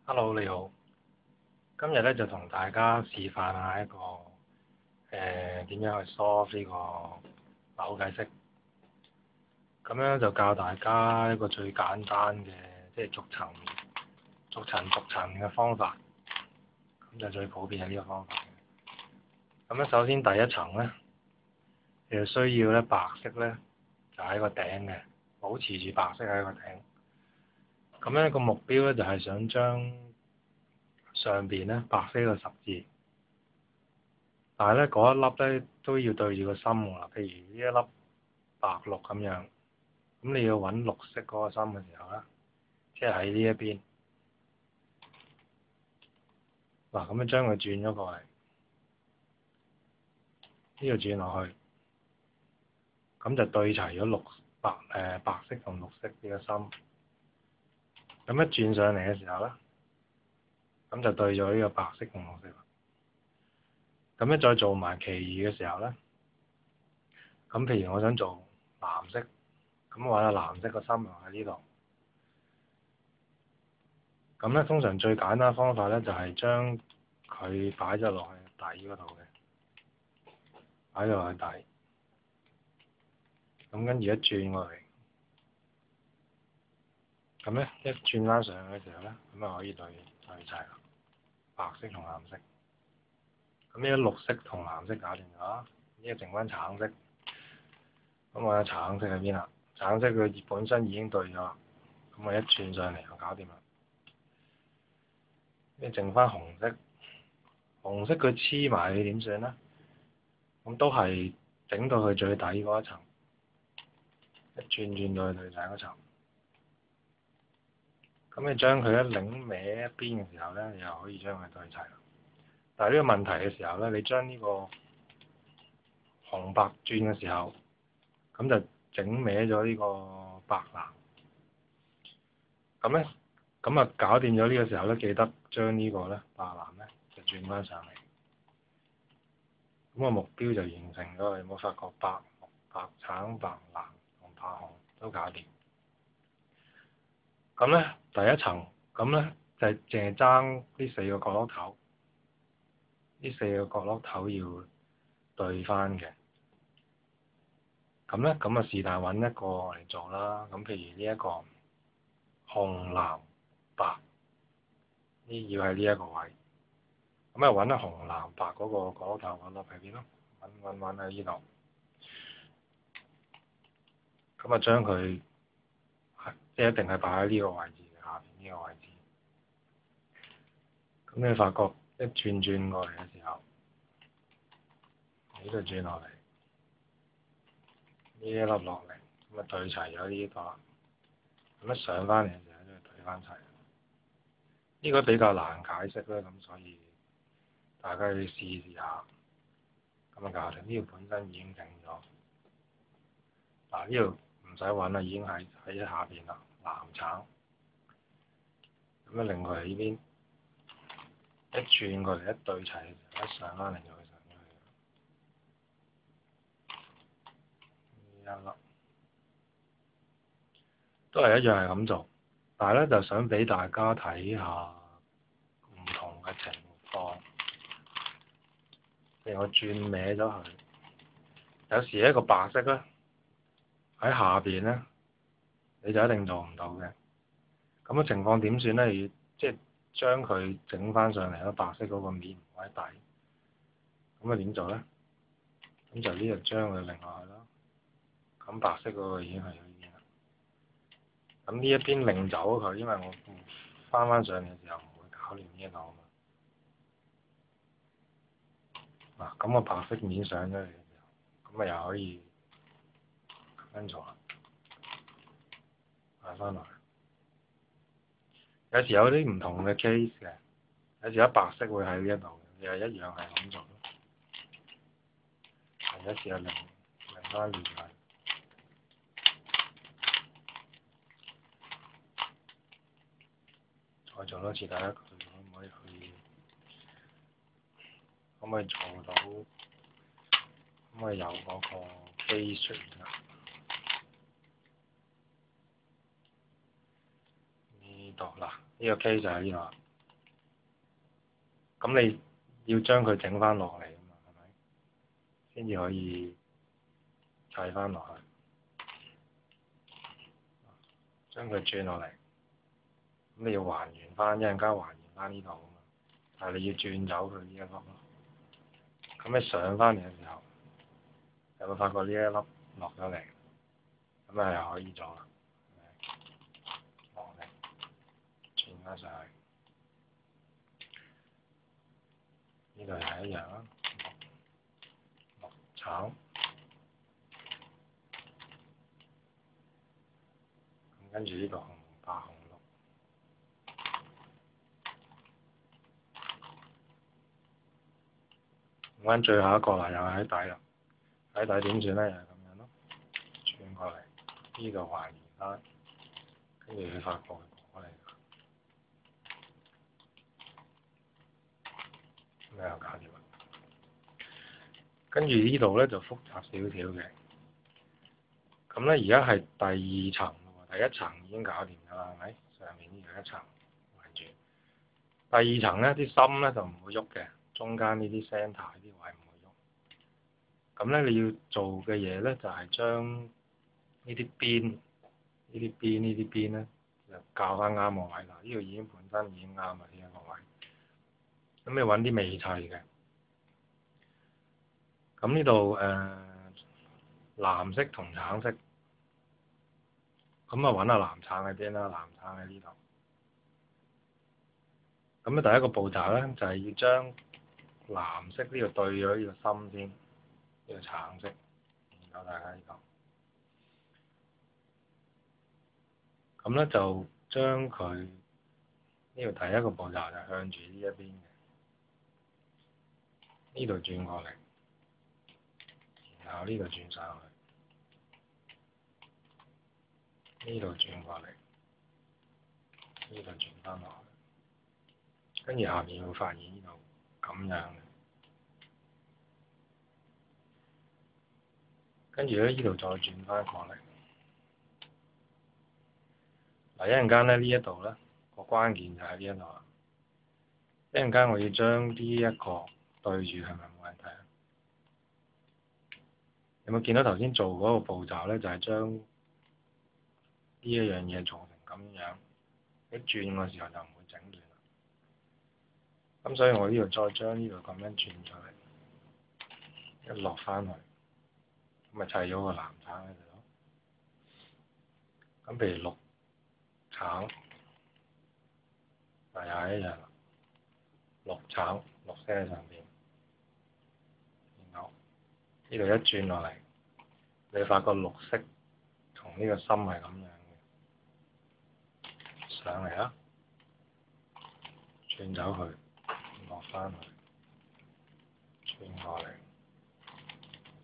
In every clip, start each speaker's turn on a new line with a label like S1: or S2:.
S1: Hello，你好。今日咧就同大家示範下一個點樣去 solve 呢個扭計式。咁樣就教大家一個最簡單嘅，即係逐層嘅方法。咁就最普遍係呢個方法。咁咧首先第一層咧，你就需要咧白色咧就喺個頂嘅，保持住白色喺個頂。咁咧個目標咧就係想將上邊咧白色個十字。但係咧嗰一粒咧都要對住個心喎，譬如呢一粒白綠咁樣，咁你要揾綠色嗰個心嘅時候咧，即係喺呢一邊，嗱咁樣將佢轉咗過嚟，呢度轉落去，咁就對齊咗白色同綠色呢個心，咁一轉上嚟嘅時候咧，咁就對咗呢個白色同綠色，咁咧再做埋其餘嘅時候咧，咁譬如我想做藍色，咁我揾個藍色個心落喺呢度。咁咧，通常最簡單方法咧，就係將佢擺咗落去底嗰度嘅，擺咗落去底。咁跟住一轉過嚟，咁咧一轉翻上去嘅時候咧，咁啊可以對齊啦，白色同藍色。咁呢個綠色同藍色搞掂咗，呢個剩翻橙色。咁我有橙色喺邊啦？橙色佢本身已經對咗，咁我一轉上嚟就搞掂啦。呢剩翻紅色，紅色佢黐埋你點算咧？咁都係整到佢最底嗰一層，一轉到去最底嗰層。咁你將佢一擰歪一邊嘅時候咧，你又可以將佢對齊啦。但係呢個問題嘅時候咧，你將呢個紅白轉嘅時候，咁就整歪咗呢個白藍。咁咧，咁啊搞掂咗呢個時候咧，記得將呢個咧白藍咧就轉翻上嚟。咁個目標就完成咗。你有冇發覺白綠、白橙、白藍同白紅都搞掂？咁咧第一層，咁咧就係淨係爭呢四個角落頭，呢四個角落頭要對翻嘅。咁咧，咁啊是但揾一個嚟做啦。咁譬如呢一個紅藍白，呢要喺呢一個位。咁啊揾下紅藍白嗰個角落頭個粒喺邊咯？揾喺呢度。咁啊將佢即係一定係擺喺呢個位置嘅下邊呢個位置。咁你發覺一轉過嚟嘅時候，呢度轉落嚟，呢一粒落嚟，咁啊對齊咗呢個。咁一上翻嚟嘅時候都要對翻齊。呢個比較難解釋咧，咁所以大家要試下。咁啊搞掂，呢個本身已經整咗。嗱，呢度唔使揾啦，已經喺下邊啦，藍橙。咁啊，另外呢邊一轉過嚟一對齊嘅時候，一上翻嚟就會上咗去。呢一粒都係一樣係咁做，但係咧就想俾大家睇下唔同嘅情況。譬如我轉歪咗佢，有時一個白色咧喺下邊咧，你就一定做唔到嘅。咁嘅情況點算咧？要即係將佢整翻上嚟咯，白色嗰個面唔喺底。咁啊點做咧？咁就呢度將佢擰落去咯。咁白色嗰個已經係喺呢邊啦。咁呢一邊擰走佢，因為我翻上嚟嘅時候唔會搞亂呢一度啊嘛。嗱，咁個白色面上咗嚟嘅時候，咁啊又可以咁樣做啦，擺翻落去。有時有啲唔同嘅 case 嘅，有時有白色會喺呢一度，又一樣係咁做咯。有時又擰翻亂佢。再做多次，睇下佢可唔可以做到，可唔可以有嗰個 case 出現啦？呢度嗱，呢個 case 就喺呢度。咁你要將佢整翻落嚟啊嘛，係咪？先至可以砌翻落去，將佢轉落嚟。咁你要還原翻，一陣間還原翻呢度啊嘛。但係你要轉走佢呢一粒咯。咁你上翻嚟嘅時候，有冇發覺呢一粒落咗嚟？咁啊又可以做啦。落嚟，轉翻上去。呢度又係一樣啦。綠橙。咁跟住呢個紅白紅綠。咁跟最後一個啦，又係喺底啦。喺底點轉咧？又係咁樣咯。轉過嚟，呢度還原翻，跟住你發覺佢過嚟。咁又搞掂啦。跟住呢度咧就複雜少少嘅。咁咧而家係第二層喎，第一層已經搞掂㗎啦，係咪？上面呢度一層圍住。第二層咧啲心咧就唔會喐嘅，中間呢啲 centre 呢啲位唔會喐。咁咧你要做嘅嘢咧就係將呢啲邊、呢啲邊、呢啲邊咧就校翻啱個位啦。呢度已經本身已經啱啦，呢一個位。咁你揾啲未砌嘅。咁呢度藍色同橙色。咁啊揾下藍橙喺邊啦，藍橙喺呢度。咁咧第一個步驟咧就係要將藍色呢度對咗呢個心先，呢個橙色，然後大家呢度。咁咧就將佢呢度第一個步驟就向住呢一邊嘅，呢度轉過嚟，然後呢度轉上去，呢度轉過嚟，呢度轉翻落去，跟住下面會發現呢度咁樣嘅，跟住咧呢度再轉翻過嚟。嗱，一陣間咧呢一度咧個關鍵就喺呢一度啦。一陣間我要將呢一個對住，係咪冇問題啊？有冇見到頭先做嗰個步驟咧？就係將呢一樣嘢做成咁樣，一轉嘅時候就唔會整亂啦。咁所以我呢度再將呢度咁樣轉出嚟，一落翻去，咁咪砌咗個藍橙喺度咯。咁譬如綠橙，又係一樣啦。綠橙，綠色喺上邊，然後呢度一轉落嚟，你發覺綠色同呢個心係咁樣嘅，上嚟啦，轉走佢，落翻去，轉過嚟，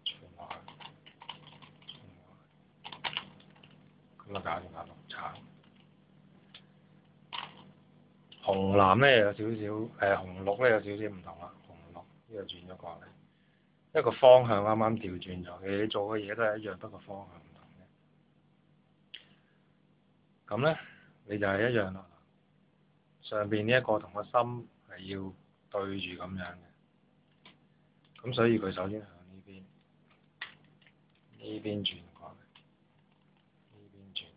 S1: 轉過去，轉過嚟，咁啊搞掂啦，綠橙。紅藍咧有少少，紅綠咧有少少唔同啦。紅綠呢個轉咗過嚟，一個方向啱啱調轉咗，其實你做嘅嘢都係一樣，不過方向唔同嘅。咁咧你就係一樣啦。上邊呢一個同個心係要對住咁樣嘅，咁所以佢首先向呢邊，呢邊轉過嚟，呢邊轉呢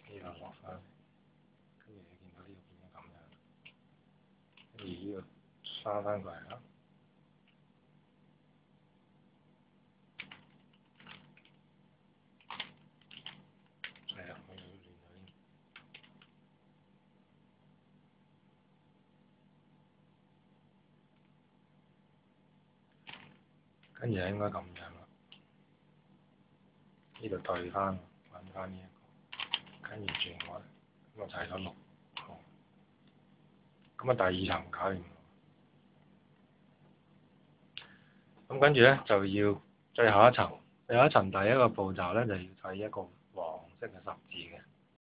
S1: 度，呢度落翻嚟，跟住你見到呢度變咗咁樣，跟住呢度翻過嚟啦。係啊，我要亂咗添。跟住應該咁樣啦，呢度對翻，揾翻呢一個，跟住轉過嚟，咁啊砌咗綠，好，咁啊第二層搞掂。咁跟住咧就要最後一層，最後一層第一個步驟咧就要砌一個黃色嘅十字嘅。